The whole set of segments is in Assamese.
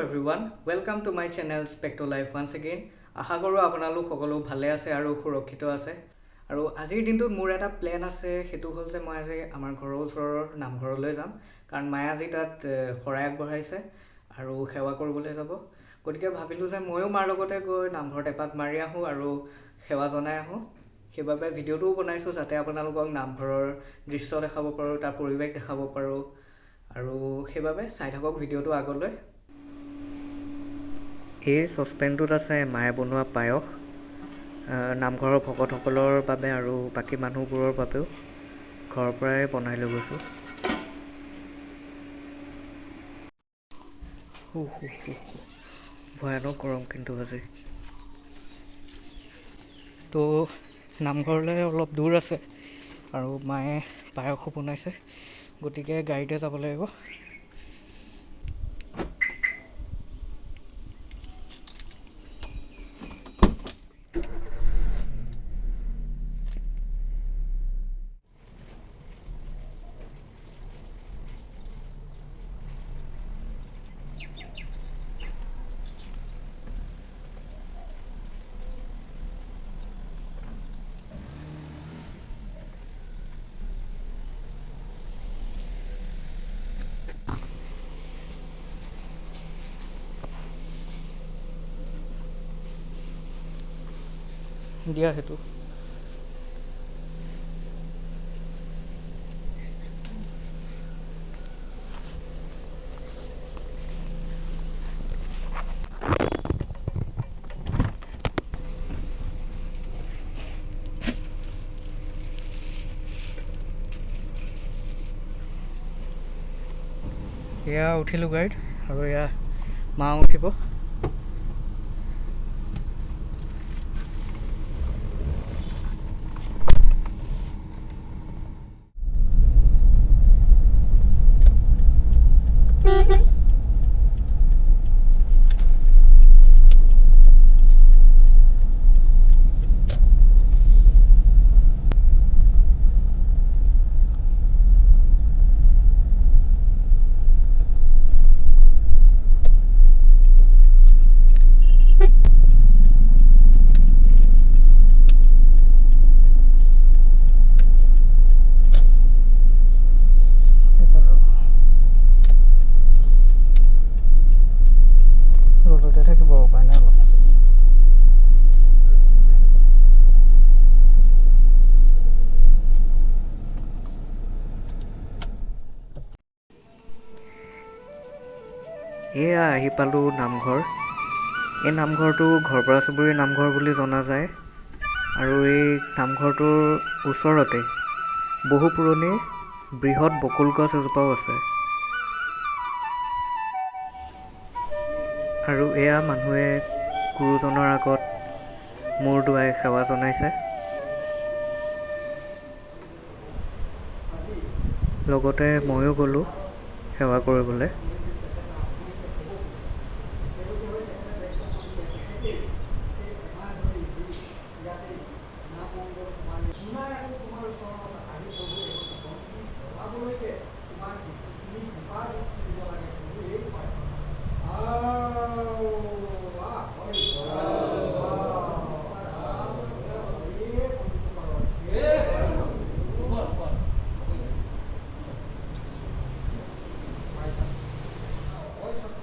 everyone, welcome to my channel Specto Life once again. আশা কৰোঁ আপোনালোক সকলো ভালে আছে আৰু সুৰক্ষিত আছে। আৰু আজিৰ দিনটোত মোৰ এটা প্ল্যান আছে, সেইটো হ'ল যে মই আজি আমাৰ ঘৰৰ ওচৰৰ নামঘৰলৈ যাম, কাৰণ মায়ে আজি তাত শৰাই আগবঢ়াইছে আৰু সেৱা কৰিবলৈ যাব। গতিকে ভাবিলোঁ যে ময়ো মাৰ লগতে গৈ নামঘৰত এপাক মাৰি আহোঁ আৰু সেৱা জনাই আহোঁ। সেইবাবে ভিডিঅ'টোও বনাইছোঁ যাতে আপোনালোকক নামঘৰৰ দৃশ্য দেখাব পাৰোঁ, তাৰ পৰিৱেশ দেখাব পাৰোঁ। আৰু সেইবাবে চাই থাকক ভিডিঅ'টো আগলৈ। এই চচপেনটোত আছে মায়ে বনোৱা পায়স, নামঘৰৰ ভকতসকলৰ বাবে আৰু বাকী মানুহবোৰৰ বাবেও ঘৰৰ পৰাই বনাই লৈ গৈছোঁ। ভয়ানক গৰম কিন্তু আজি। তো নামঘৰলৈ অলপ দূৰ আছে আৰু মায়ে পায়সো বনাইছে, গতিকে গাড়ীতে যাব লাগিব। দিয়া সেইটো এয়া উঠিলোঁ গাড়ীত আৰু এয়া মা উঠিব। ৰ'দতে থাকিব উপায় নাই অলপ। এয়া আহি পালোঁ নামঘৰ। এই নামঘৰটো ঘৰপৰা চুবুৰী নামঘৰ বুলি জনা যায় আৰু এই নামঘৰটোৰ ওচৰতে বহু পুৰণি বৃহৎ বকুল গছ এজোপাও আছে। আৰু এয়া মানুহে গুৰুজনৰ আগত মূৰ দোৱাই সেৱা জনাইছে। লগতে ময়ো গ'লোঁ সেৱা কৰিবলৈ।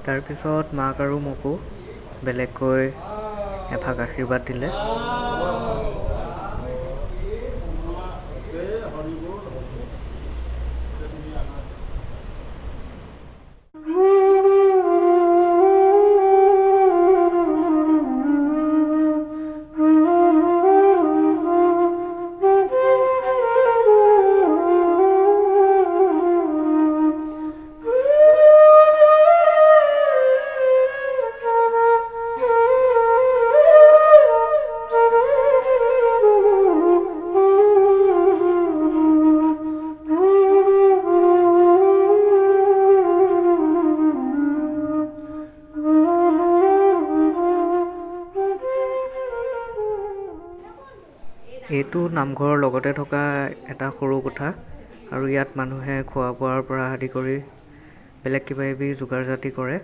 তাৰপিছত মাক আৰু মোকো বেলেগকৈ এভাগ আশীৰ্বাদ দিলে। এইটো নামঘৰৰ লগতে থকা এটা সৰু কোঠা আৰু ইয়াত মানুহে খোৱা বোৱাৰ পৰা আদি কৰি বেলেগ কিবা কিবি যোগাৰ জাতি কৰে।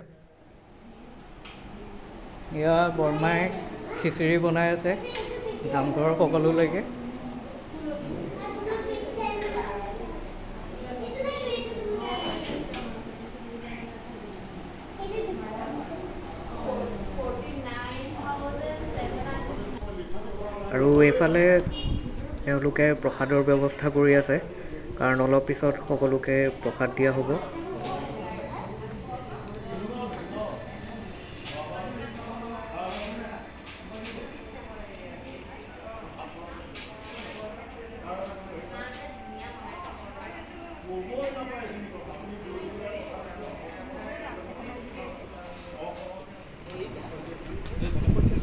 এয়া বৰমাই খিচিৰি বনাই আছে নামঘৰৰ সকলোলৈকে। আৰু এইফালে তেওঁলোকে প্ৰসাদৰ ব্যৱস্থা কৰি আছে, কাৰণ অলপ পিছত সকলোকে প্ৰসাদ দিয়া হ'ব।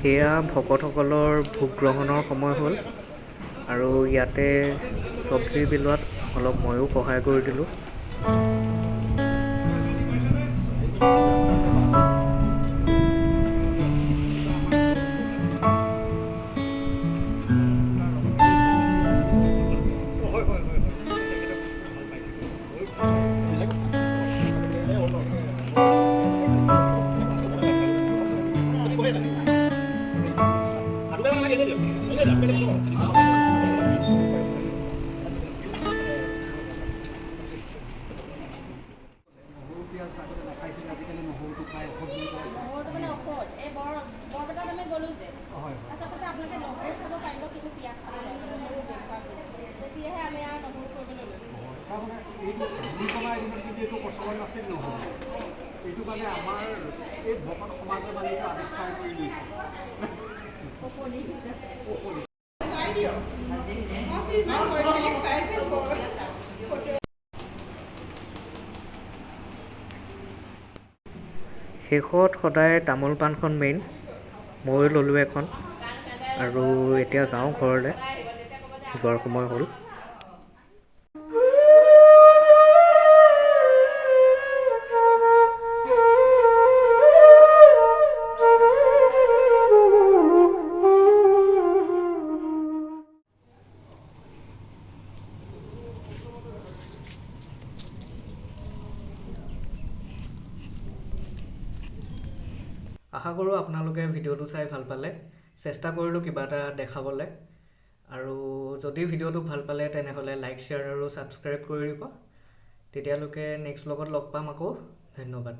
সেয়া ভকতসকলৰ ভোগ গ্ৰহণৰ সময় হ'ল, আৰু ইয়াতে চব্জি বিলাত অলপ ময়ো সহায় কৰি দিলোঁ। এইটো কাৰণে আমাৰ এই ভকত সমাজে মানে এইটো আৱিষ্কাৰ কৰি লৈছে। শেষত সদায় তামোল পাণখন মেইন, ময়ো ল'লোঁ এখন। আৰু এতিয়া যাওঁ ঘৰলৈ, যোৱাৰ সময় হ'ল। আশা কৰোঁ আপোনালোকে ভিডিঅ'টো চাই ভাল পালে। চেষ্টা কৰিলোঁ কিবা এটা দেখাবলৈ। আৰু যদি ভিডিঅ'টো ভাল পালে তেনেহ'লে লাইক, শ্বেয়াৰ আৰু ছাবস্ক্ৰাইব কৰি দিব। তেতিয়ালৈকে নেক্সট লগত লগ পাম আকৌ। ধন্যবাদ।